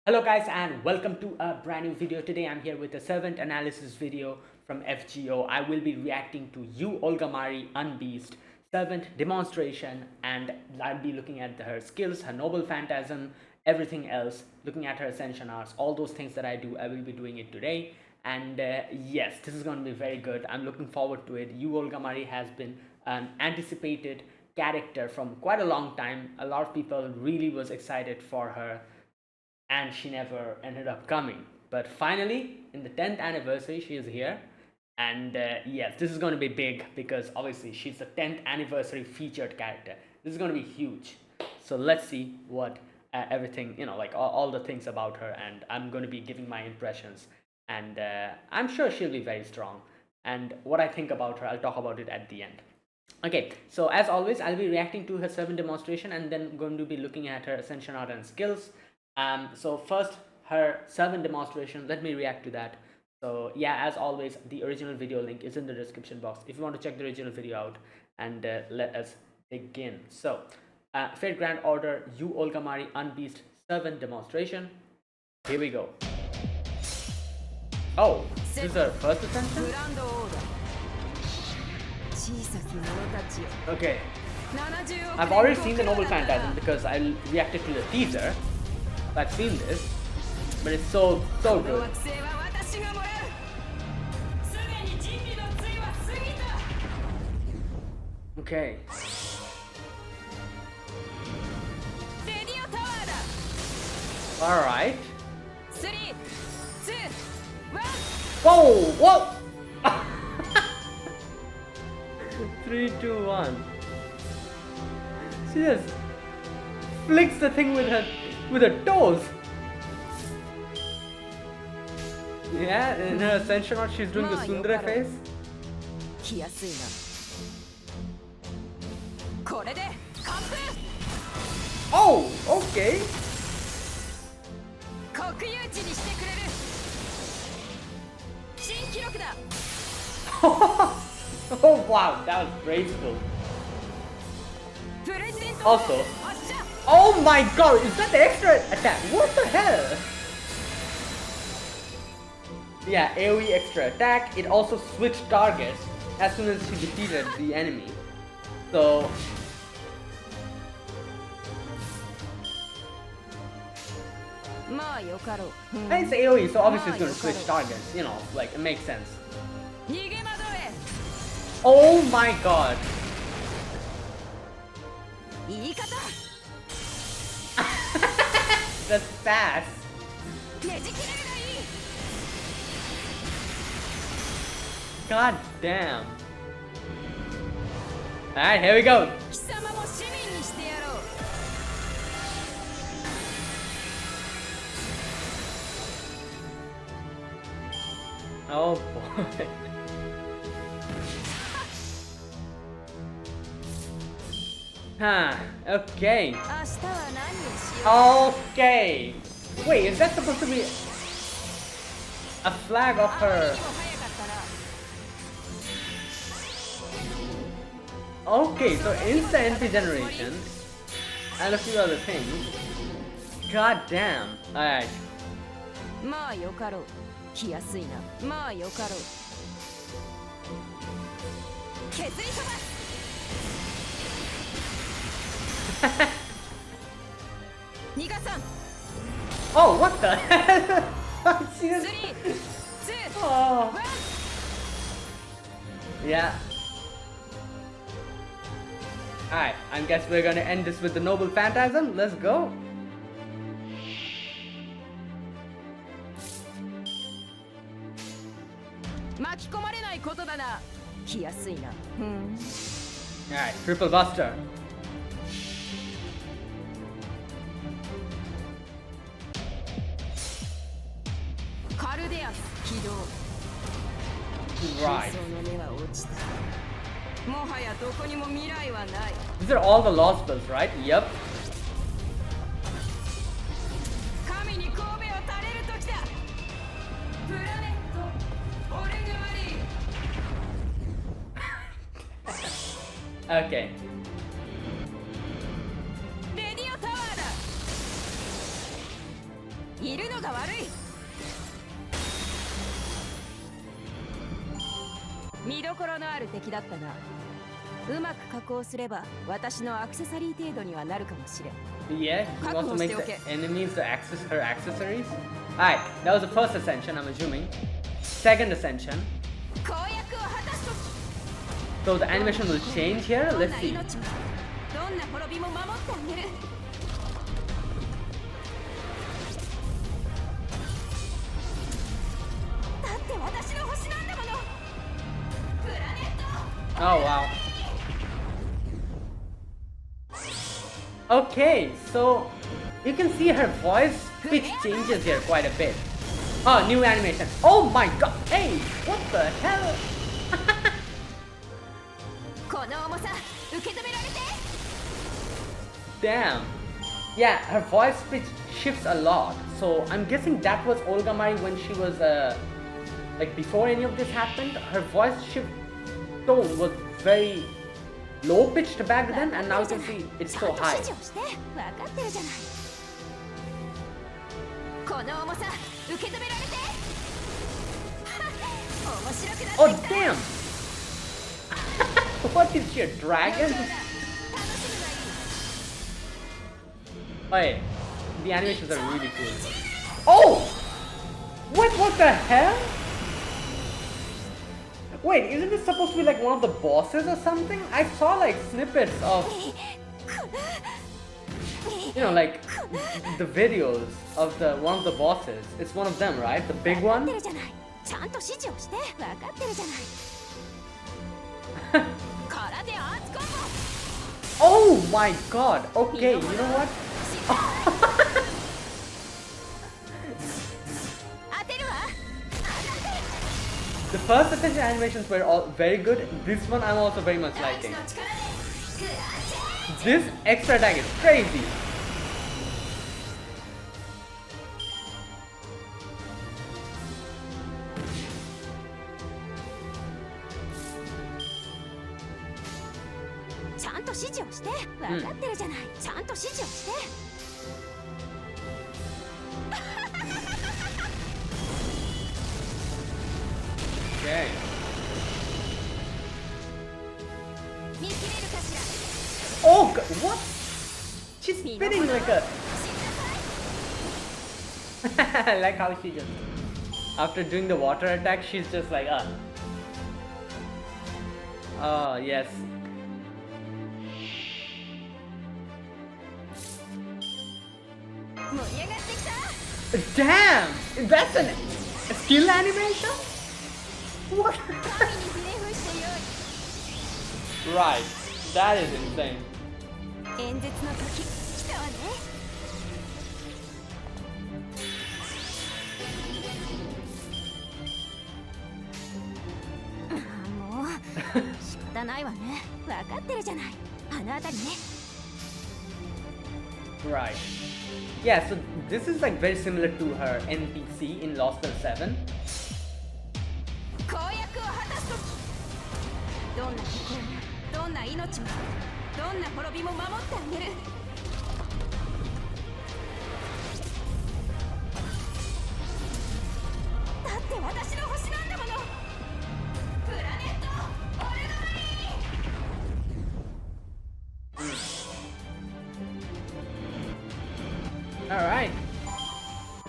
Hello guys and welcome to a brand new video. Today I'm here with a servant analysis video from FGO. I will be reacting to U-Olga UnBeast servant demonstration, and I'll be looking at her skills, her noble phantasm, everything else, looking at her ascension arts, all those things that I do. I will be doing it today, and yes, this is going to be very good. I'm looking forward to it. U-Olga has been an anticipated character from quite a long time. A lot of people really was excited for her, and she never ended up coming, but finally in the 10th anniversary she is here. And yes, this is going to be big because obviously she's the 10th anniversary featured character. This is going to be huge, so let's see what everything, like all the things about her, and I'm going to be giving my impressions, and I'm sure she'll be very strong, and what I think about her I'll talk about it at the end. Okay, so as always I'll be reacting to her servant demonstration and then going to be looking at her ascension art and skills. So first, her servant demonstration, let me react to that. So yeah, as always, the original video link is in the description box if you want to check the original video out, and let us begin. So Fate Grand Order U-Olga UnBeast servant demonstration. Here we go. Oh, this is her first ascension? Okay, I've already seen the Noble Phantasm because I reacted to the teaser. I've seen this, but it's so good. Okay. All right. 3, 2, 1. Whoa! Whoa! 3, 2, 1. She just flicks the thing with her toes. Yeah, in her ascension art she's doing the Sundara face. Oh, okay. Oh wow, that was graceful. Also, oh my god, is that the extra attack? What the hell? Yeah, AoE extra attack. It also switched targets as soon as she defeated the enemy. So and it's AoE, so obviously it's going to switch targets, like it makes sense. Oh my god. That's fast. God damn. Alright, here we go. Oh boy. Okay. Okay. Wait, is that supposed to be a flag of her? Okay, so instant regeneration and a few other things. God damn. Alright. Oh, what the hell? Oh. Yeah. Alright, I guess we're gonna end this with the Noble Phantasm. Let's go. Alright, triple buster. Right. These are all the lost spells, right? Yep. Okay. が悪い。見どころのある敵だったが、うまく加工すれば私のアクセサリー程度にはなるかもしれん。 Yeah, he wants to make the enemies her accessories. Alright, that was the first ascension, I'm assuming. Second ascension. 公約を果たすと。 So the animation will change here. Let's see. どんな滅びも守ってあげる。だって私の星なんだもの。プラネット。 Oh wow. Okay, so you can see her voice pitch changes here quite a bit. Oh, new animation. Oh my god. Hey, what the hell? この重さ受け止められて。 Damn. Yeah, her voice pitch shifts a lot. So I'm guessing that was Olga Mari when she was like before any of this happened. Her voice shift tone was very low pitched back then, and now you can see it's so high. 分かってるじゃない。この重さ受け止められて。面白くなってきた。 Oh damn! What is she, a dragon? Wait, the animations are really cool. Oh! What the hell? Wait, isn't this supposed to be like one of the bosses or something? I saw like snippets of, you know, like the videos of one of the bosses. It's one of them, right? The big one? ちゃんと指示をして。分かってるじゃない。空でアーツコンボ。 Oh my god! Okay, you know what? 当てるわ。 The first attention animations were all very good. This one I'm also very much liking. This extra attack is crazy. Okay. Oh, what? She's spinning like a... I like how she just... After doing the water attack, she's just like, Oh, yes. Damn! That's a skill animation? What? Right. That is insane. Right. Yeah, so this is like very similar to her NPC in Lost World 7. どんな命もどんな滅びも守ってあげる。だって私の星なんだもの。プラネットオルガマリ。 Alright.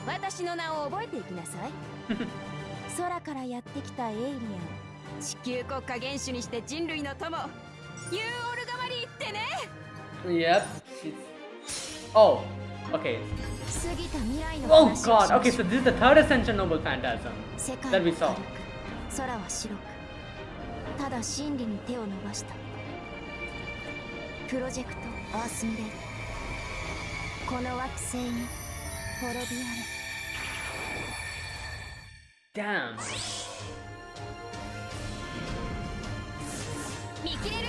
私の名を覚えていきなさい。空からやってきたエイリアン。地球国家元首にして人類の友。ユーオルガマリーってね。 Yep. Oh, okay. 過ぎた未来の Oh 話を god, しま okay, しょ so う。 this is the third Ascension Noble Phantasm 世界 that は we 軽 saw. く、空は白く、ただ真理に手を伸ばした。プロジェクトアースミレイ。この惑星に滅びあれ。 Damn. 見切れる？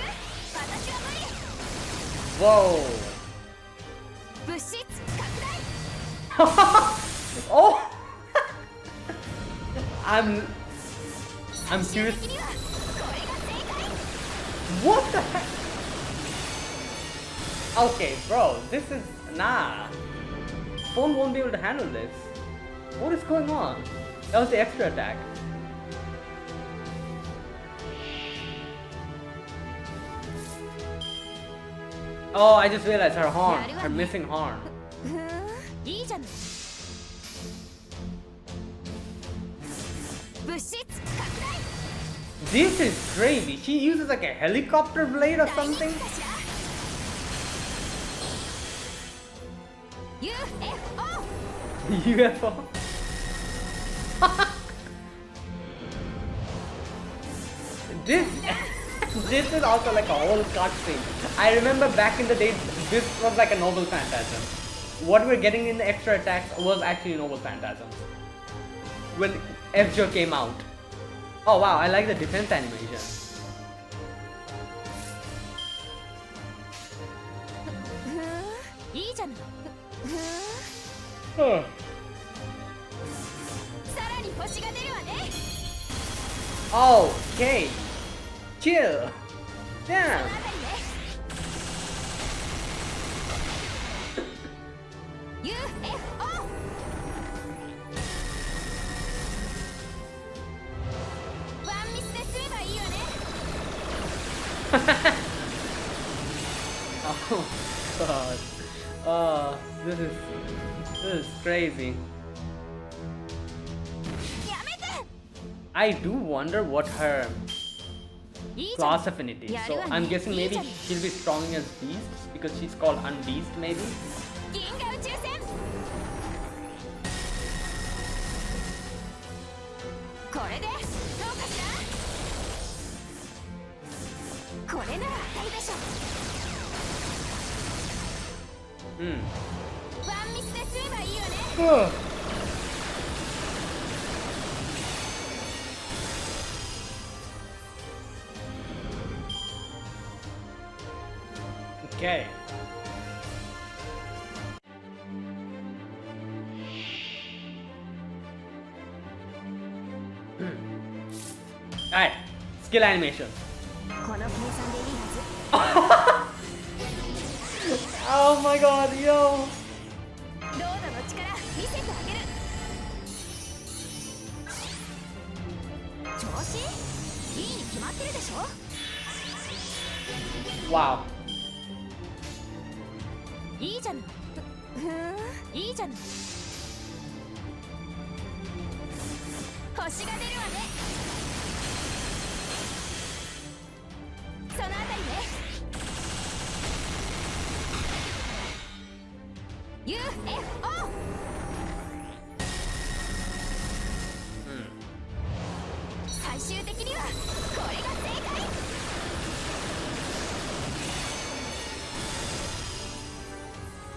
私は無理。 Whoa. 物質拡大。 Oh. I'm curious. 的にはこれが正解。 What the heck? Okay, bro, this is nah. Phone won't be able to handle this. What is going on? That was the extra attack. Oh, I just realized her horn, her missing horn. This is crazy. She uses like a helicopter blade or something. UFO. This this is also like a whole cutscene. I remember back in the day, this was like a novel Phantasm. What we're getting in the extra attacks was actually novel Phantasm. When FGO came out. Oh wow, I like the defense animation. Huh. Okay. Chill. Damn. Oh god. Oh, this is crazy. I do wonder what her class affinity is. So I'm guessing maybe she'll be strong as Beast because she's called UnBeast maybe. Okay. Alright, skill animation. Oh my god, yo! Wow.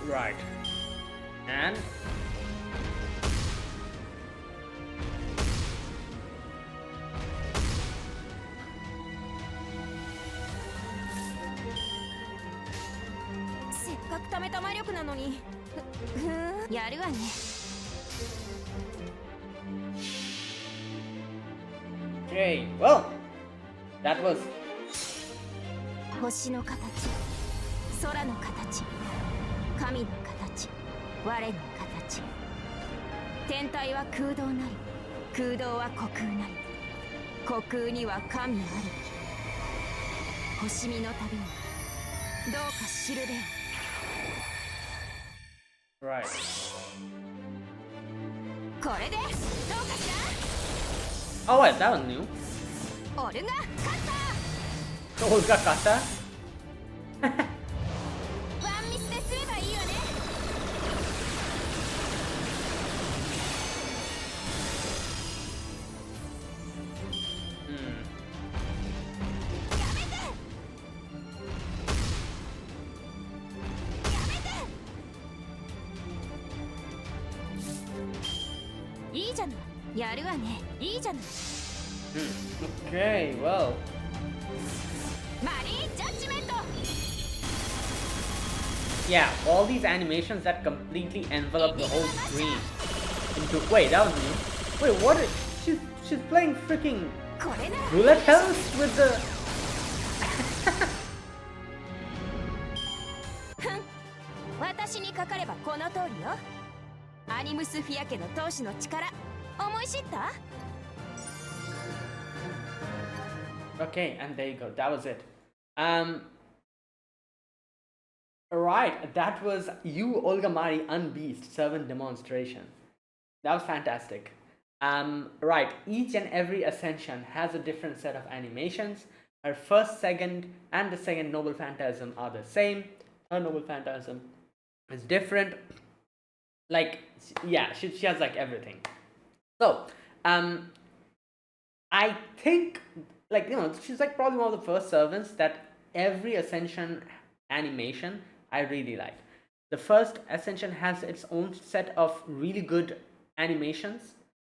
Right. And okay, well, that was 星の形、空の形、神の形、我の形。天体は空洞なり、空洞は虚空なり、虚空には神ありき。星見の旅にどうか知るべよ。right. これでどうかしら？ Oh wait, that was new. オルガカッター。Olga kata? ワンミスですればいいよね。やめて。いいじゃない。やるわね。いいじゃない。Okay, well. マリージャッジメント。 Yeah, all these animations that completely envelop the whole screen into. Wait, that was new. Wait, what? She's playing freaking これなら bullet hells with the. 私にかかればこの通りよ。相アニムスフィア家の当主の力思い知った？ Okay, and there you go. That was it. Right, that was U-Olga UnBeast servant demonstration. That was fantastic. Right, each and every Ascension has a different set of animations. Her first, second, and the second Noble Phantasm are the same. Her Noble Phantasm is different. Like, yeah, she has like everything. So, I think, like, she's like probably one of the first servants that every Ascension animation I really like. The first Ascension has its own set of really good animations.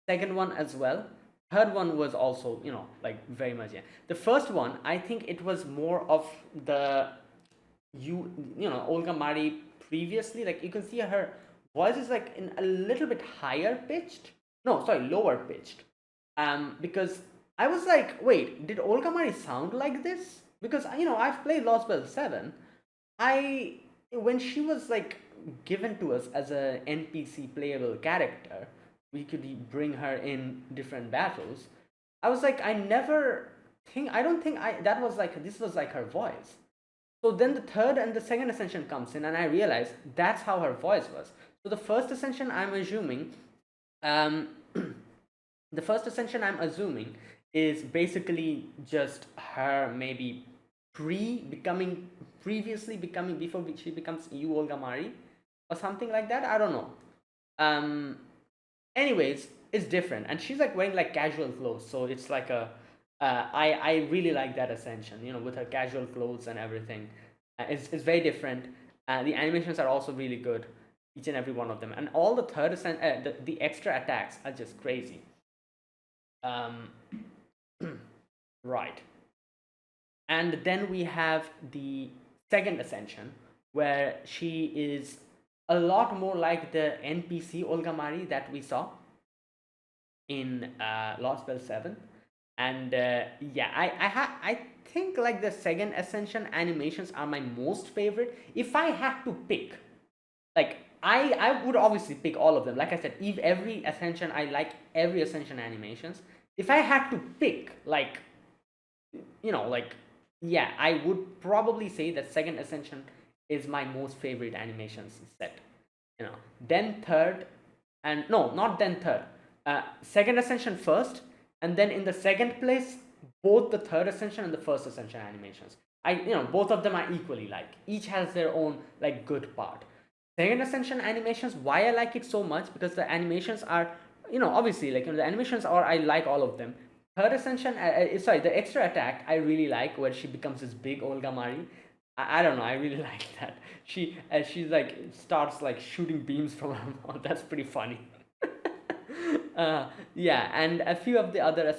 Second one as well. Third one was also, like very much, yeah. The first one, I think it was more of the Olga Mari previously. Like, you can see her voice is like in a little bit higher pitched. No, sorry, lower pitched. Because I was like, wait, did Olga Mari sound like this? Because I've played Lost Spell 7. When she was like given to us as a NPC playable character, we could bring her in different battles. I was like, I don't think that was like, this was like her voice. So then the third and the second Ascension comes in, and I realized that's how her voice was. So the first Ascension, I'm assuming, the first Ascension I'm assuming is basically just her maybe previously becoming, before she becomes U-Olga Mari or something like that. I don't know. Anyways, it's different, and she's like wearing like casual clothes, so it's like I really like that Ascension, with her casual clothes and everything. It's very different. The animations are also really good, each and every one of them, and all the the extra attacks are just crazy. Right. And then we have the second Ascension, where she is a lot more like the NPC Olga Mari that we saw in Lost Spell 7. And yeah, I think like the second Ascension animations are my most favorite. If I had to pick, like, I would obviously pick all of them. Like I said, every Ascension, I like every Ascension animations. If I had to pick, like, yeah, I would probably say that second Ascension is my most favorite animations set. Then third, and no, not then third. Second Ascension first, and then in the second place, both the third Ascension and the first Ascension animations. Both of them are equally like. Each has their own like good part. Second Ascension animations, why I like it so much, because the animations are, obviously, like, the animations are, I like all of them. Third Ascension, sorry, the extra attack I really like, where she becomes this big Olga Mari. I don't know, I really like that. She's like starts like shooting beams from her mouth. That's pretty funny. Yeah, and a few of the other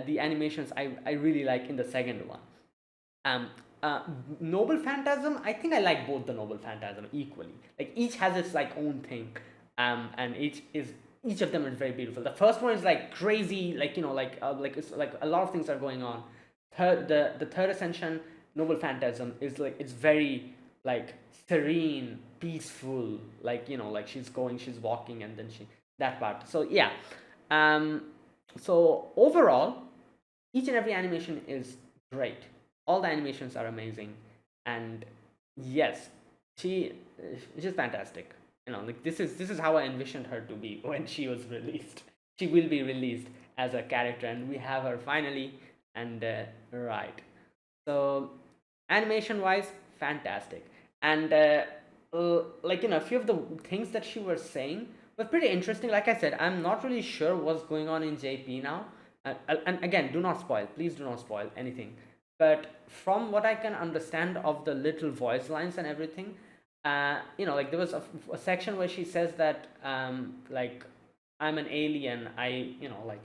the animations I really like in the second one. Noble Phantasm, I think I like both the Noble Phantasm equally. Like, each has its like own thing, and each of them is very beautiful. The first one is like crazy, like, like it's like a lot of things are going on. The third Ascension Noble Phantasm is like, it's very like serene, peaceful, like, like she's walking, and then that part. So yeah, so overall, each and every animation is great. All the animations are amazing, and yes, she's fantastic. Like, this is how I envisioned her to be when she was released. She will be released as a character, and we have her finally. And right, so animation wise, fantastic. And like, a few of the things that she was saying were pretty interesting. Like I said, I'm not really sure what's going on in JP now. And again, do not spoil, please do not spoil anything. But from what I can understand of the little voice lines and everything, like, there was a section where she says that, like, I'm an alien, like,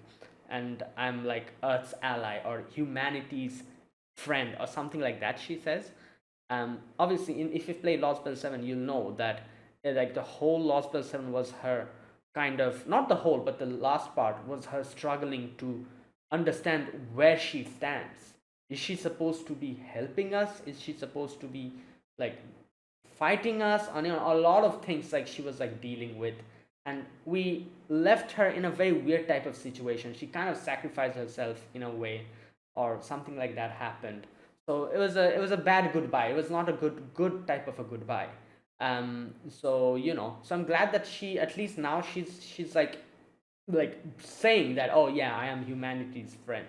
and I'm like Earth's ally or humanity's friend or something like that, she says. Obviously, if you've played Lost Spell 7, you'll know that like the whole Lost Spell 7 was her kind of, not the whole, but the last part was her struggling to understand where she stands. Is she supposed to be helping us? Is she supposed to be like fighting us? On a lot of things like she was like dealing with, and we left her in a very weird type of situation. She kind of sacrificed herself in a way, or something like that happened. So it was a bad goodbye. It was not a good type of a goodbye. So so I'm glad that she, at least now, she's like saying that, oh yeah, I am humanity's friend.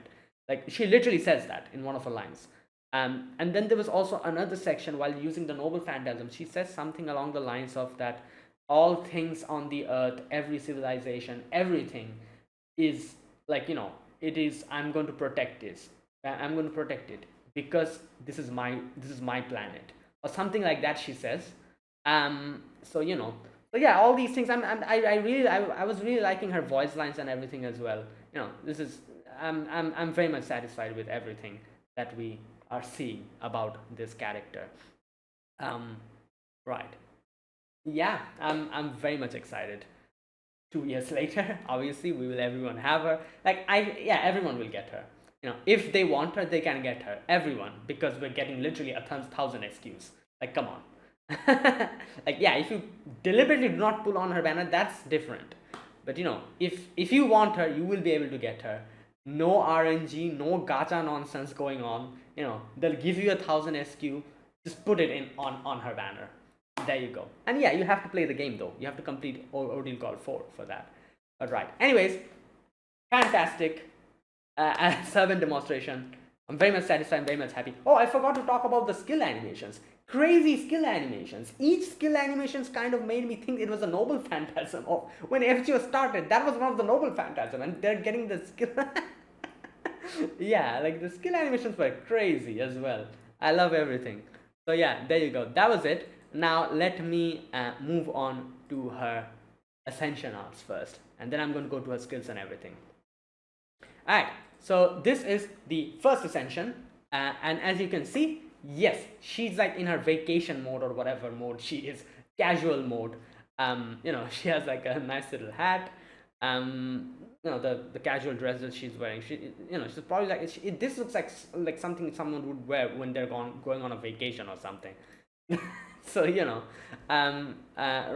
Like, she literally says that in one of her lines. And then there was also another section while using the noble phantasm. She says something along the lines of that all things on the earth, every civilization, everything is like, it is, I'm going to protect this. I'm going to protect it because this is my planet, or something like that, she says. So so yeah, all these things, I was really liking her voice lines and everything as well. This is, I'm very much satisfied with everything that we are seeing about this character. Right. Yeah, I'm very much excited. 2 years later, obviously, we will everyone have her. Like, yeah, everyone will get her. If they want her, they can get her. Everyone, because we're getting literally a thousand SKUs. Like, come on. Like, yeah, if you deliberately do not pull on her banner, that's different. But if you want her, you will be able to get her. No RNG, no gacha nonsense going on. They'll give you 1,000 SQ. Just put it in on her banner. There you go. And yeah, you have to play the game though. You have to complete Ordeal Call 4 for that. But right. Anyways, fantastic servant demonstration. I'm very much satisfied. I'm very much happy. Oh, I forgot to talk about the skill animations. Crazy skill animations. Each skill animations kind of made me think it was a noble phantasm. Or when FGO started, that was one of the noble phantasm, and they're getting the skill. Yeah, like the skill animations were crazy as well. I love everything. So yeah, there you go. That was it. Now let me move on to her Ascension arts first, and then I'm going to go to her skills and everything. Alright, so this is the first Ascension, and as you can see, yes, she's like in her vacation mode, or whatever mode she is, casual mode. She has like a nice little hat. The casual dress that she's wearing. She's probably like, this looks like something someone would wear when they're going on a vacation or something. So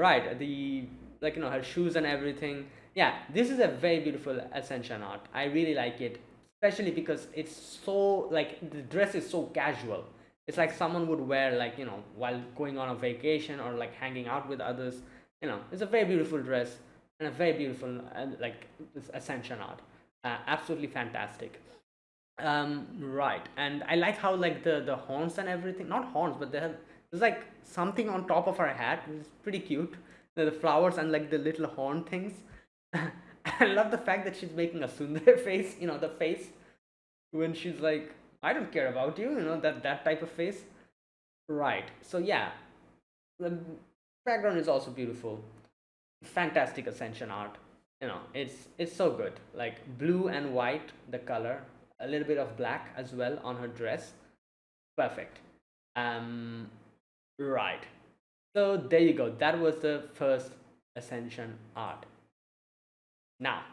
right, the her shoes and everything. Yeah, this is a very beautiful Ascension art. I really like it, especially because it's so, like, the dress is so casual. It's like someone would wear, like, while going on a vacation or like hanging out with others. It's a very beautiful dress and a very beautiful this Ascension art. Absolutely fantastic. Right, and I like how, like, the horns and everything, not horns, but there's like something on top of her hat, which is pretty cute. The flowers and like the little horn things. I love the fact that she's making a tsundere face, the face when she's like, I don't care about you, that type of face. Right, so yeah, the background is also beautiful. Fantastic Ascension art. It's so good. Like, blue and white, the color, a little bit of black as well on her dress. Perfect. Right, so there you go. That was the first Ascension art. Now,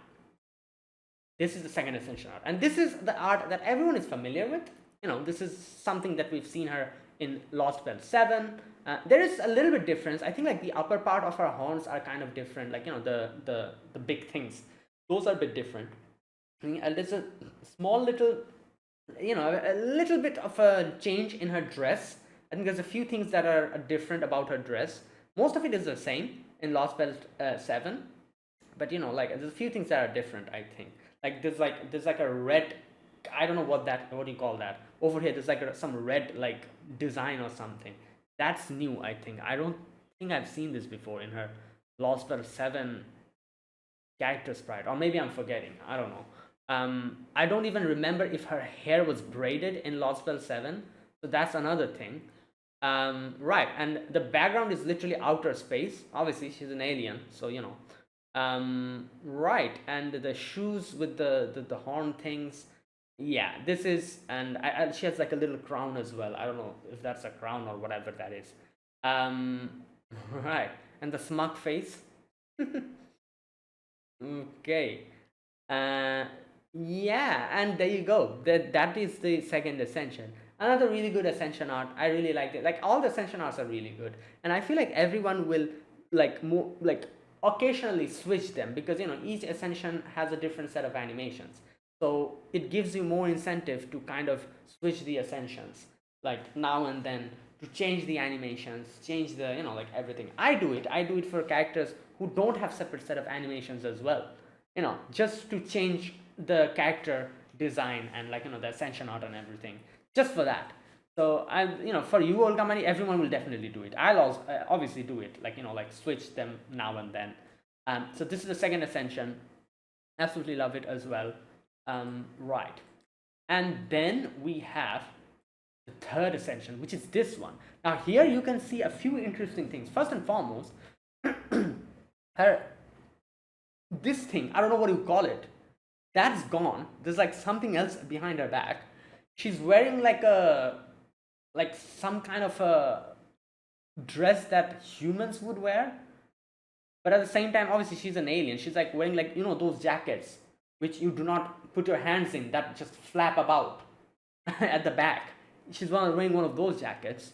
this is the second Ascension art, and this is the art that everyone is familiar with. This is something that we've seen her in Lost Belt 7. There is a little bit difference. I think, like, the upper part of her horns are kind of different. Like, the big things, those are a bit different. And there's a small little, a little bit of a change in her dress. I think there's a few things that are different about her dress. Most of it is the same in Lost Belt 7, but there's a few things that are different. I think, like, there's like a red, I don't know what do you call that, over here. There's like some red, like, design or something. That's new, I think. I don't think I've seen this before in her Lost Belt 7 character sprite, or maybe I'm forgetting. I don't know. I don't even remember if her hair was braided in Lost Belt 7, so that's another thing. Right, and the background is literally outer space. Obviously, she's an alien, so right, and the shoes with the horn things. Yeah, this is, and she has like a little crown as well. I don't know if that's a crown or whatever that is. Right, and the smug face. Okay. Yeah, and there you go. That is the second Ascension. Another really good Ascension art. I really liked it. Like, all the Ascension arts are really good, and I feel like everyone will, like, more, like, occasionally switch them, because each ascension has a different set of animations, so it gives you more incentive to kind of switch the ascensions like now and then, to change the animations, change the like everything. I do it for characters who don't have separate set of animations as well, just to change the character design and like the ascension art and everything, just for that. So I for U-Olga money, everyone will definitely do it. I'll also obviously do it, like like switch them now and then. So this is the second ascension. Absolutely love it as well. Right, and then we have the third ascension, which is this one. Now here you can see a few interesting things. First and foremost, her this thing, I don't know what you call it, that's gone. There's like something else behind her back. She's wearing like some kind of a dress that humans would wear, but at the same time, obviously she's an alien. She's like wearing like those jackets which you do not put your hands in, that just flap about at the back. She's wearing one of those jackets.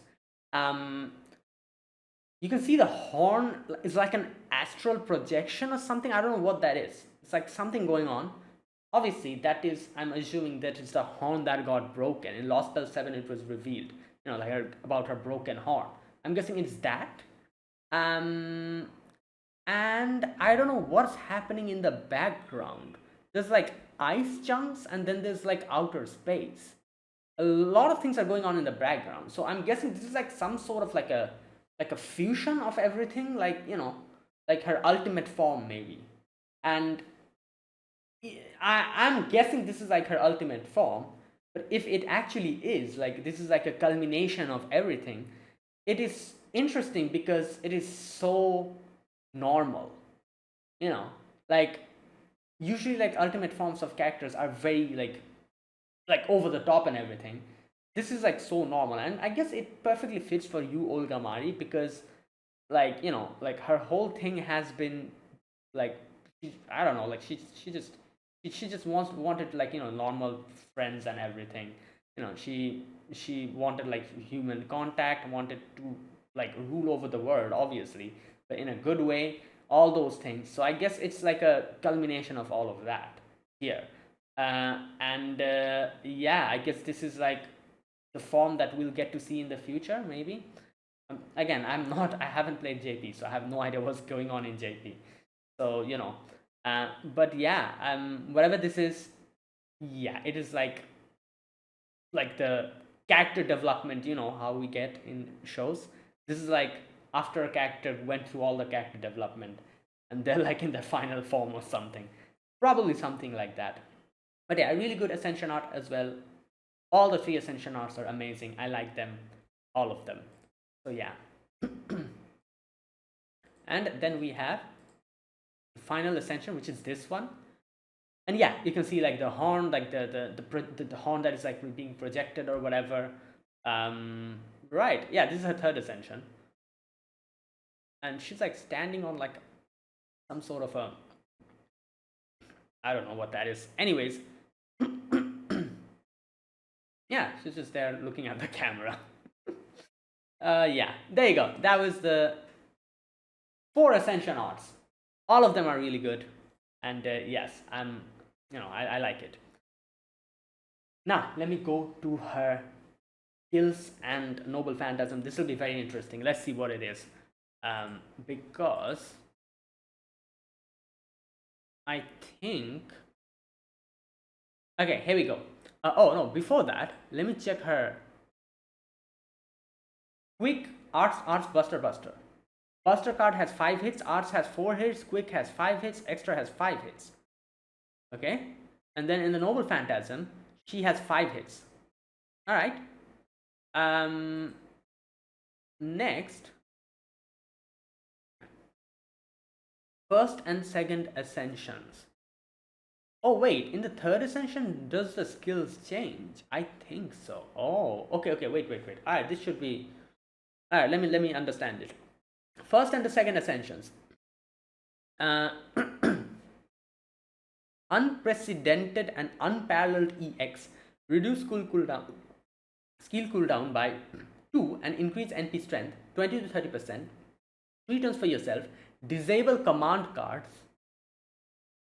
You can see the horn is like an astral projection or something. I don't know what that is. It's like something going on. Obviously, that is, I'm assuming that it's the horn that got broken. In Lost Spell 7, it was revealed, like about her broken horn. I'm guessing it's that. And I don't know what's happening in the background. There's like ice chunks, and then there's like outer space. A lot of things are going on in the background. So I'm guessing this is like some sort of like a fusion of everything, like like her ultimate form maybe. And I'm guessing this is like her ultimate form, but if it actually is, like this is like a culmination of everything, it is interesting because it is so normal. Like usually like ultimate forms of characters are very like over the top and everything. This is like so normal, and I guess it perfectly fits for U-Olga Mari, because like like her whole thing has been like, I don't know, like she just wanted like normal friends and everything. She wanted like human contact, wanted to like rule over the world, obviously, but in a good way, all those things. So I guess it's like a culmination of all of that here. And yeah, I guess this is like the form that we'll get to see in the future, maybe. Again, I haven't played JP, so I have no idea what's going on in JP. So but yeah, whatever this is, yeah, it is like the character development, how we get in shows. This is like after a character went through all the character development, and they're like in the final form or something, probably something like that. But yeah, really good Ascension art as well. All the 3 Ascension arts are amazing. I like them, all of them. So yeah. And then we have the final Ascension, which is this one. And yeah, you can see like the horn, like the horn that is like being projected or whatever. Right, yeah, this is her third Ascension. And she's like standing on like some sort of a, I don't know what that is. Anyways, yeah, she's just there looking at the camera. Yeah, there you go. That was the 4 Ascension arts. All of them are really good, and yes, I like it. Now let me go to her skills and noble phantasm. This will be very interesting. Let's see what it is, because I think, okay, here we go. Oh no, before that, let me check her quick arts buster. Buster card has 5 hits, arts has 4 hits, quick has 5 hits, extra has 5 hits. Okay, and then in the noble phantasm, she has 5 hits. All right. Next, first and second ascensions. Oh wait, in the third ascension, does the skills change? I think so. Oh, okay, wait. All right, this should be, all right, let me understand it. First and the second ascensions. Unprecedented and unparalleled EX. Reduce skill cooldown by 2 and increase NP strength 20 to 30%. 3 turns for yourself. disable command cards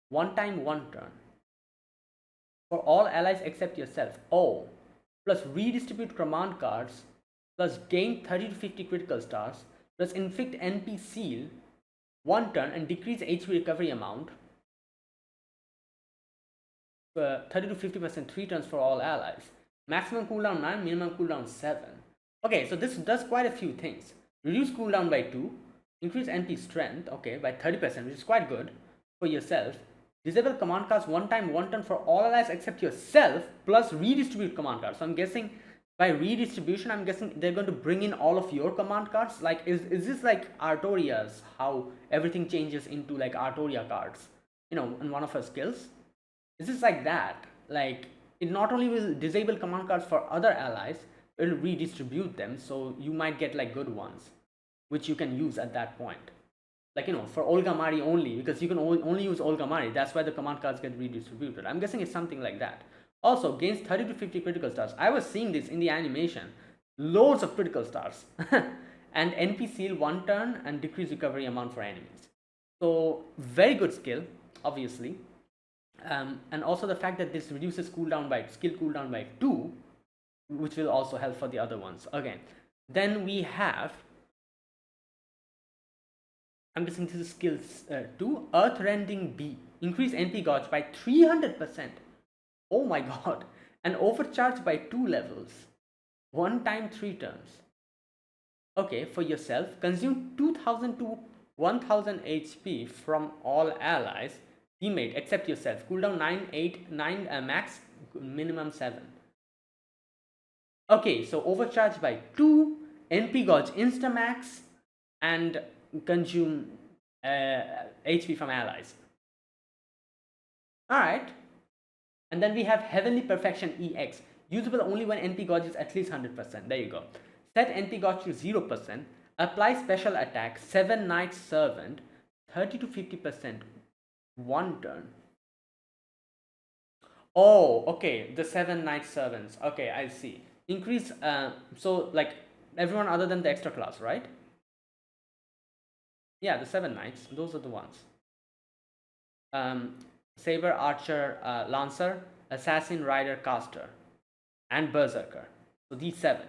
one time, one turn for all allies except yourself. Oh, plus redistribute command cards, plus gain 30 to 50 critical stars, plus inflict NP seal one turn and decrease HP recovery amount 30 to 50% 3 turns for all allies. Maximum cooldown 9, minimum cooldown 7. Okay, so this does quite a few things. Reduce cooldown by 2, increase NP strength, okay, by 30%, which is quite good for yourself. Disable command cards one time, one turn for all allies except yourself, plus redistribute command cards. So I'm guessing by redistribution, I'm guessing they're going to bring in all of your command cards. Like, is this like Artoria's, how everything changes into like Artoria cards, you know, in one of her skills? Is this like that? Like, it not only will disable command cards for other allies, it will redistribute them, so you might get like good ones, which you can use at that point. Like, you know, for Olga Mari only, because you can only use Olga Mari, that's why the command cards get redistributed. I'm guessing it's something like that. Also, gains 30 to 50 critical stars. I was seeing this in the animation. Loads of critical stars. And NP seal one turn and decrease recovery amount for enemies. So, very good skill, obviously. And also the fact that this reduces skill cooldown by 2, which will also help for the other ones. Okay, then we have, I'm guessing this is skills 2, Earth Rending B, increase NP gauge by 300%. Oh my god, and overcharge by 2 levels, one time 3 turns. Okay, for yourself, consume 2000 to 1000 HP from all allies. Teammate except yourself. Cooldown 9, 8, 9 max, minimum 7. Okay, so overcharge by 2, NP gauge instamax, and consume HP from allies. Alright. And then we have Heavenly Perfection EX. Usable only when NP gauge is at least 100%. There you go. Set NP gauge to 0%. Apply special attack 7 Knight Servant 30 to 50%. One turn. Oh, okay, the 7 Knight Servants. Okay, I see. Increase, so like everyone other than the extra class, right? Yeah, the 7 Knights, those are the ones. Saber, Archer, Lancer, Assassin, Rider, Caster, and Berserker. So these 7.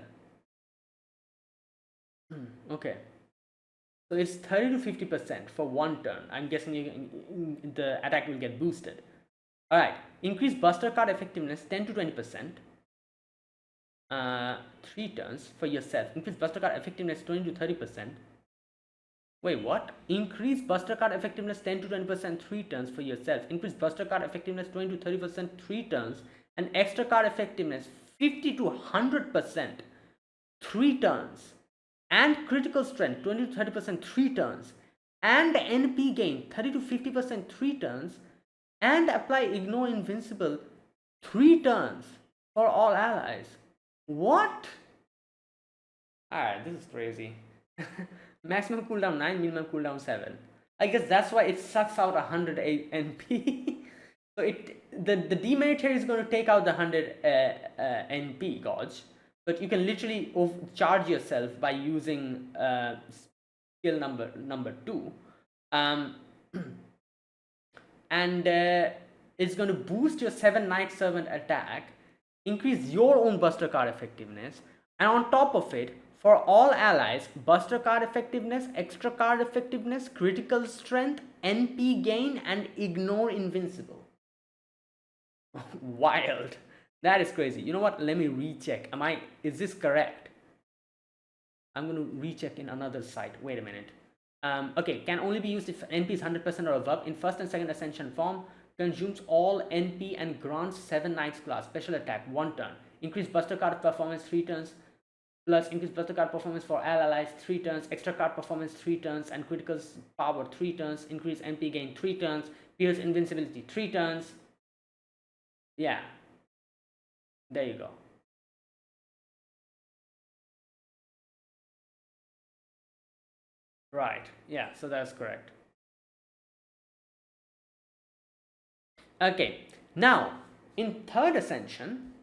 Okay. So it's 30 to 50% for one turn. I'm guessing the attack will get boosted. Alright. Increase Buster card effectiveness 10 to 20%. 3 turns for yourself. Increase Buster card effectiveness 20 to 30%. Wait, what? Increase Buster card effectiveness 10 to 20% 3 turns for yourself. Increase Buster card effectiveness 20 to 30% 3 turns. And extra card effectiveness 50 to 100% 3 turns. And critical strength 20 to 30% 3 turns, and NP gain 30 to 50% 3 turns, and apply Ignore Invincible 3 turns for all allies. What? Alright, this is crazy. Maximum cooldown 9, minimum cooldown 7. I guess that's why it sucks out 100 NP. So the demerit here is going to take out the 100 NP gauge. But you can literally charge yourself by using skill number 2, and it's going to boost your 7 Knight Servant attack, increase your own Buster card effectiveness, and on top of it, for all allies, Buster card effectiveness, extra card effectiveness, critical strength, NP gain, and Ignore Invincible. Wild. That is crazy. You know what? Let me recheck. Is this correct? I'm going to recheck in another site. Wait a minute. Okay, can only be used if NP is 100% or above. In first and second Ascension form, consumes all NP and grants 7 Knights class. Special attack, 1 turn. Increase Buster card performance 3 turns. Plus increase Buster card performance for all allies 3 turns. Extra card performance 3 turns. And critical power 3 turns. Increase NP gain 3 turns. Pierce invincibility 3 turns. Yeah. There you go. Right. Yeah, so that's correct. Okay. Now, in third Ascension,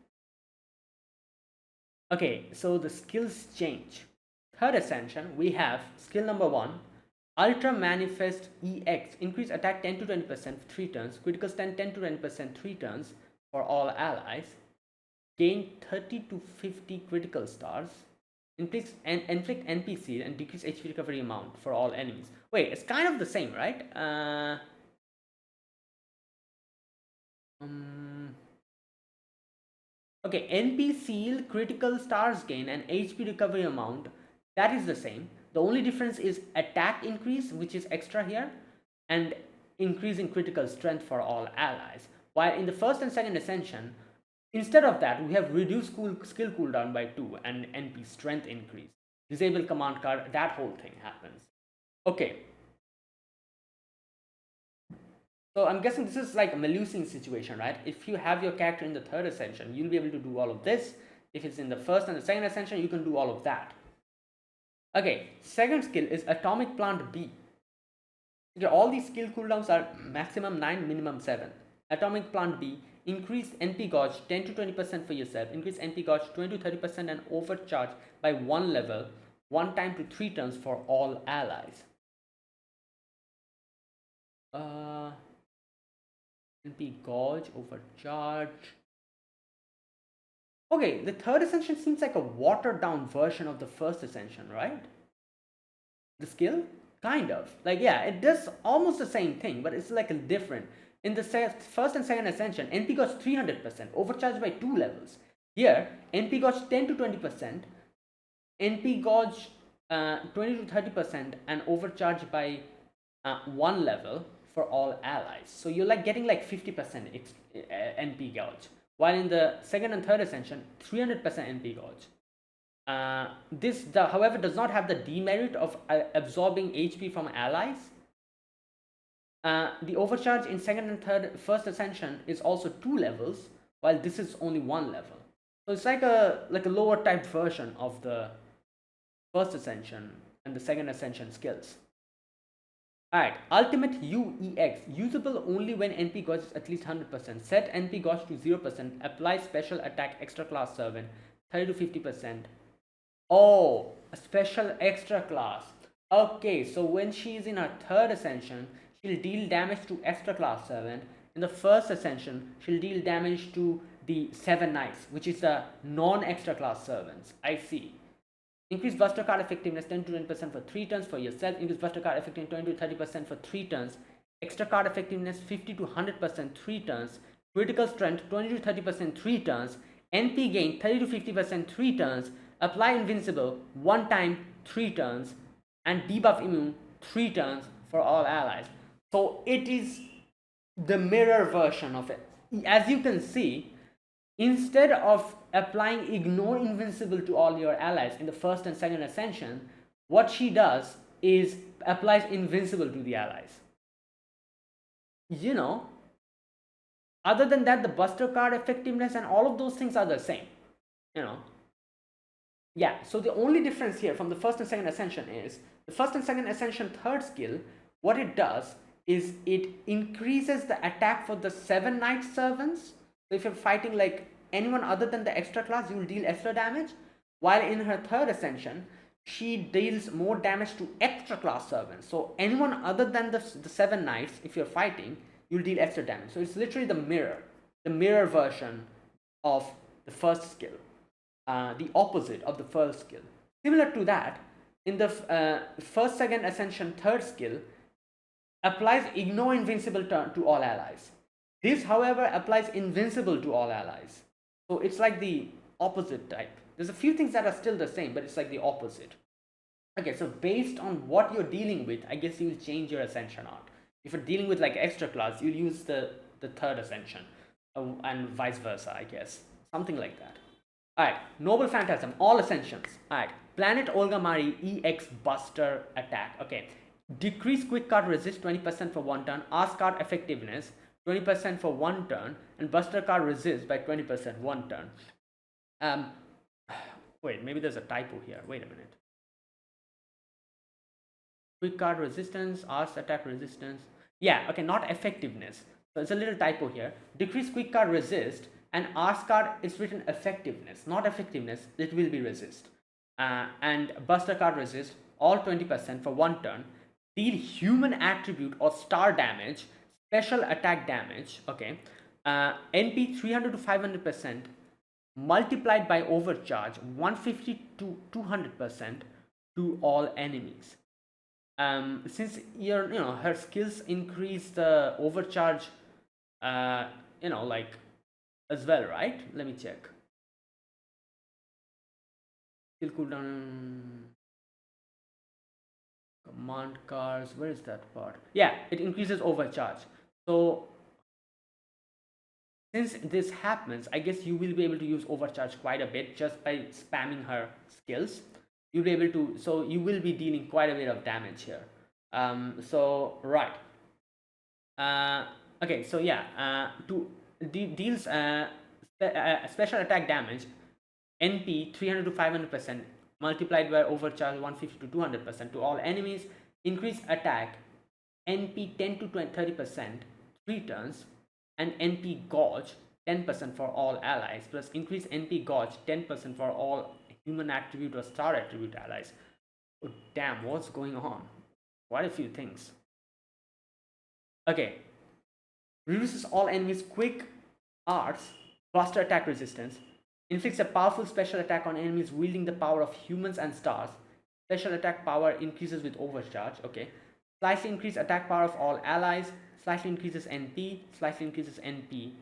okay, so the skills change. Third Ascension, we have skill number 1, Ultra Manifest EX, increase attack 10 to 20% for 3 turns, critical stand 10 to 20% 3 turns for all allies, gain 30 to 50 critical stars, inflict NPC and decrease HP recovery amount for all enemies. Wait, it's kind of the same, right? Okay, NP seal, critical stars gain, and HP recovery amount, that is the same. The only difference is attack increase, which is extra here, and increase in critical strength for all allies. While in the first and second Ascension, instead of that, we have reduced skill cooldown by 2 and NP strength increase. Disable command card, that whole thing happens. Okay. So I'm guessing this is like a Melusine situation, right? If you have your character in the third Ascension, you'll be able to do all of this. If it's in the first and the second Ascension, you can do all of that. Okay, second skill is Atomic Plant B. Okay, all these skill cooldowns are maximum 9, minimum 7. Atomic Plant B, increase NP gauge 10 to 20% for yourself, increase NP gauge 20 to 30% and overcharge by 1 level, 1 time to 3 turns for all allies. NP gauge, overcharge. Okay, the third Ascension seems like a watered down version of the first Ascension, right? The skill? Kind of. Like, yeah, it does almost the same thing, but it's like a different. In the first and second Ascension, NP gauge 300%, overcharged by 2 levels. Here, NP gauge 10 to 20%, NP gauge 20 to 30%, and overcharged by 1 level for all allies. So you're like getting like 50% NP gauge. While in the second and third Ascension, 300% NP gauge. This, however, does not have the demerit of absorbing HP from allies. The overcharge in second and first Ascension is also 2 levels, while this is only 1 level. So it's like a lower type version of the first Ascension and the second Ascension skills. Alright, Ultimate UEX, usable only when NP gauge is at least 100%. Set NP gauge to 0%. Apply special attack extra class servant 30 to 50%. Oh, a special extra class. Okay, so when she is in her third Ascension, she'll deal damage to extra class servant. In the first Ascension, she'll deal damage to the 7 knights, which is the non-extra class servants. I see. Increase Buster card effectiveness 10 to 20% for 3 turns for yourself. Increase Buster card effectiveness 20 to 30% for 3 turns. Extra card effectiveness 50 to 100% 3 turns. Critical strength 20 to 30% 3 turns. NP gain 30 to 50% 3 turns. Apply invincible 1 time 3 turns. And debuff immune 3 turns for all allies. So it is the mirror version of it. As you can see, instead of applying ignore invincible to all your allies in the first and second Ascension, what she does is applies invincible to the allies. You know, other than that, the Buster card effectiveness and all of those things are the same. You know, yeah, so the only difference here from the first and second Ascension is the first and second Ascension third skill, what it does is it increases the attack for the 7 knight servants. So if you're fighting like anyone other than the extra class, you will deal extra damage. While in her third Ascension, she deals more damage to extra class servants. So anyone other than the 7 knights, if you're fighting, you'll deal extra damage. So it's literally the mirror version of the first skill, the opposite of the first skill. Similar to that, in the first, second Ascension third skill, applies ignore invincible to all allies. This, however, applies invincible to all allies. So it's like the opposite type. There's a few things that are still the same, but it's like the opposite. Okay, so based on what you're dealing with, I guess you'll change your Ascension art. If you're dealing with like extra class, you'll use the third Ascension, and vice versa, I guess. Something like that. Alright, Noble Phantasm, all Ascensions. Alright, Planet Olga Mari EX Buster attack. Okay, decrease quick card resist 20% for 1 turn, ask card effectiveness 20% for 1 turn, and Buster card resist by 20% 1 turn. Wait, maybe there's a typo here. Wait a minute. Quick card resistance, ask attack resistance. Yeah, okay, not effectiveness. So it's a little typo here. Decrease quick card resist, and ask card is written effectiveness, not effectiveness. It will be resist. And Buster card resist all 20% for 1 turn. deal human attribute or star damage, special attack damage, okay, NP 300 to 500% multiplied by overcharge 150 to 200% to all enemies. Since her skills increase the overcharge, like as well, right? Let me check. Skill cooldown. Command cars, where is that part? Yeah, it increases overcharge. So since this happens, I guess you will be able to use overcharge quite a bit just by spamming her skills. You'll be able to, so you will be dealing quite a bit of damage here. So right. Okay, so yeah, to deals special attack damage, NP 300 to 500% multiplied by overcharge 150 to 200% to all enemies. Increase attack NP 10 to 30% 3 turns, and NP gauge 10% for all allies, plus increase NP gauge 10% for all human attribute or star attribute allies. Oh, damn, what's going on? Quite a few things. Okay, reduces all enemies quick arts buster attack resistance, inflicts a powerful special attack on enemies wielding the power of humans and stars. Special attack power increases with overcharge. Okay, slightly increase attack power of all allies, slightly increases NP, slightly increases NP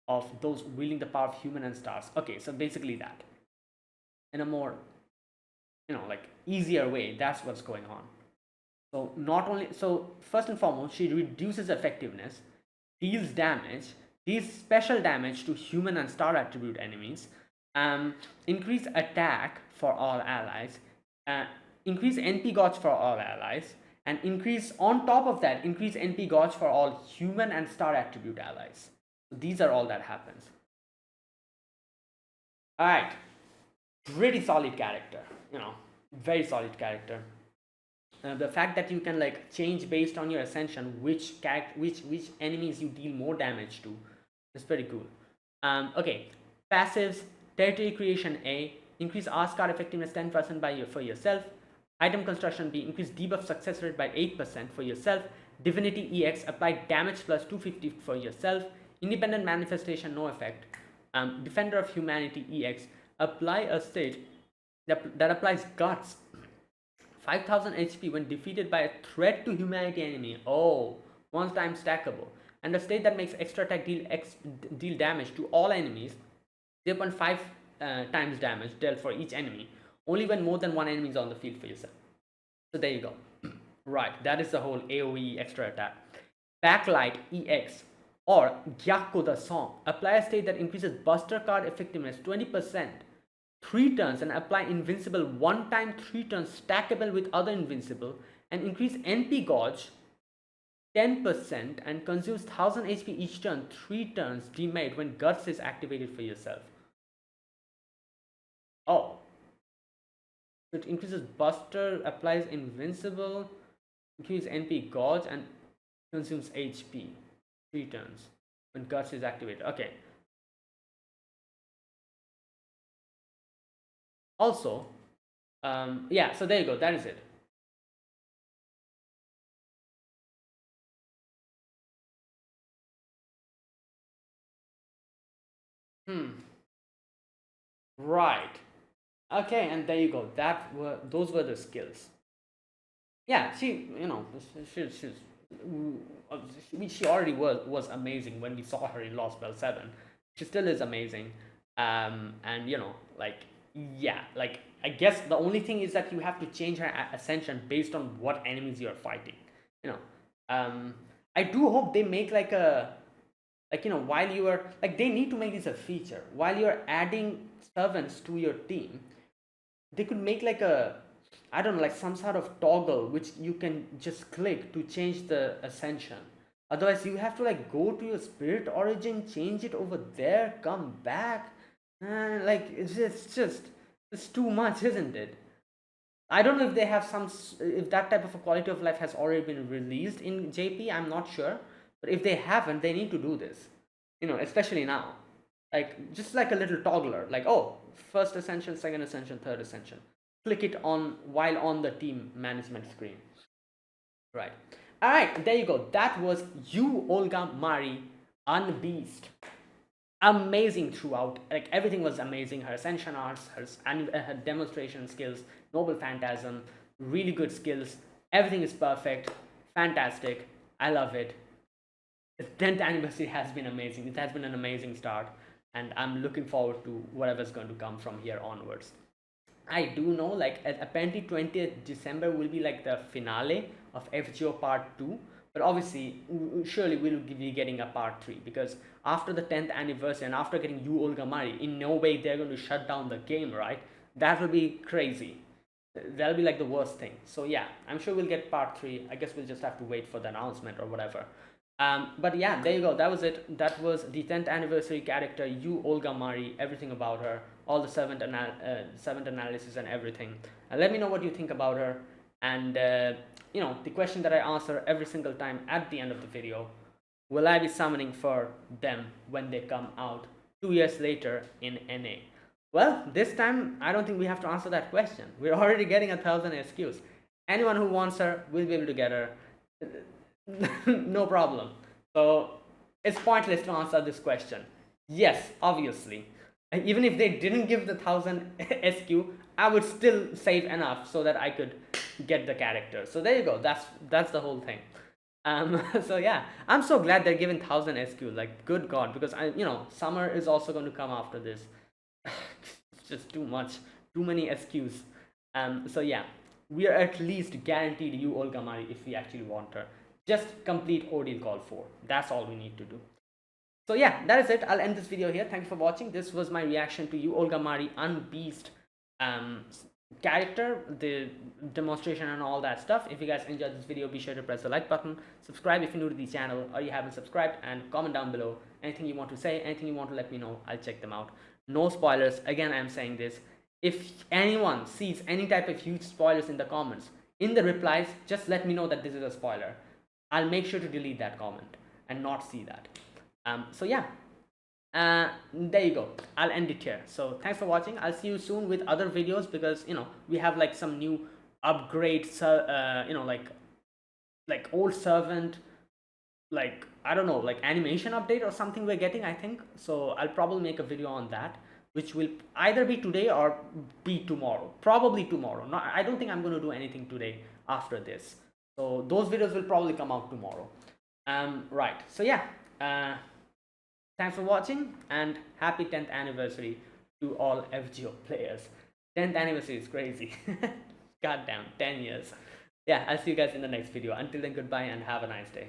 of those wielding the power of human and stars. Okay, so basically that in a more like easier way, that's what's going on. So not only, so first and foremost, she reduces effectiveness, deals damage, deals special damage to human and star attribute enemies, increase attack for all allies, increase NP gauge for all allies, and increase, on top of that, increase NP gauge for all human and star attribute allies. So these are all that happens. Alright, pretty solid character, very solid character. The fact that you can like change based on your ascension which enemies you deal more damage to is pretty cool. Okay, passives: territory creation A, increase Ascard effectiveness 10% for yourself. Item construction B, increase debuff success rate by 8% for yourself. Divinity EX, apply damage plus 250 for yourself. Independent manifestation, no effect. Defender of Humanity EX, apply a state that applies guts 5000 HP when defeated by a threat to humanity enemy. Oh, one time stackable. And a state that makes extra attack deal damage to all enemies, 0.5 times damage dealt for each enemy, only when more than one enemy is on the field for yourself. So there you go. Right, that is the whole AoE extra attack. Backlight EX or Gyakko the Song, apply a state that increases Buster card effectiveness 20%. 3 turns and apply invincible 1 time 3 turns stackable with other invincible, and increase NP gauge 10% and consumes 1000 HP each turn, 3 turns demade when guts is activated for yourself. Oh, it increases buster, applies invincible, increases NP gauge, and consumes HP 3 turns when guts is activated. Okay. Also, yeah, so there you go, that is it. Right. Okay, and there you go. Those were the skills. Yeah, she she already was amazing when we saw her in Lost Bell 7. She still is amazing. And like, yeah, like I guess the only thing is that you have to change her ascension based on what enemies you're fighting. I do hope they make like a while you are like, they need to make this a feature while you're adding servants to your team. They could make like a, I don't know, like some sort of toggle which you can just click to change the ascension. Otherwise you have to like go to your spirit origin, change it over there, come back, and like it's too much, isn't it? I don't know if they have if that type of a quality of life has already been released in JP. I'm not sure, but if they haven't, they need to do this. Especially now, like just like a little toggler, like, oh, first ascension, second ascension, third ascension. Click it on while on the team management screen. Right. All right, there you go. That was U-Olga Mari UnBeast. Amazing throughout. Like everything was amazing. Her Ascension arts, her demonstration skills, Noble Phantasm, really good skills. Everything is perfect. Fantastic. I love it. The 10th anniversary has been amazing. It has been an amazing start, and I'm looking forward to whatever's going to come from here onwards. I do know, like, apparently 20th December will be like the finale of FGO Part 2, but obviously, surely we'll be getting a Part 3, because after the 10th anniversary and after getting U-Olga Mari, in no way they're going to shut down the game, right? That will be crazy. That'll be like the worst thing. So yeah, I'm sure we'll get Part 3. I guess we'll just have to wait for the announcement or whatever. But yeah, there you go. That was it. That was the 10th anniversary character, U-Olga Mari, everything about her, all the servant analysis and everything. Let me know what you think about her. And, you know, the question that I answer every single time at the end of the video, will I be summoning for them when they come out 2 years later in NA? Well, this time, I don't think we have to answer that question. We're already getting 1,000 SQs. Anyone who wants her will be able to get her. No problem. So it's pointless to answer this question. Yes, obviously. Even if they didn't give the 1,000 SQ, I would still save enough so that I could get the character. So there you go. That's the whole thing. So yeah, I'm so glad they're giving 1,000 SQ. Like, good God, because summer is also going to come after this. It's just too much, too many SQs. So yeah, we are at least guaranteed U-Olga Mari if we actually want her. Just complete Ordeal Call 4. That's all we need to do. So yeah, that is it. I'll end this video here. Thank you for watching. This was my reaction to U-Olga Mari UnBeast character, the demonstration and all that stuff. If you guys enjoyed this video, be sure to press the like button, subscribe if you're new to the channel or you haven't subscribed, and comment down below anything you want to say, anything you want to let me know. I'll check them out. No spoilers. Again, I'm saying this. If anyone sees any type of huge spoilers in the comments, in the replies, just let me know that this is a spoiler. I'll make sure to delete that comment and not see that. So yeah, there you go. I'll end it here. So thanks for watching. I'll see you soon with other videos, because we have like some new upgrades, like old servant, like I don't know, like animation update or something we're getting, I think. So I'll probably make a video on that, which will either be today or be tomorrow. Probably tomorrow. No, I don't think I'm going to do anything today after this. So those videos will probably come out tomorrow. Right. So yeah, thanks for watching, and happy 10th anniversary to all FGO players. 10th anniversary is crazy. Goddamn, 10 years. Yeah, I'll see you guys in the next video. Until then, goodbye and have a nice day.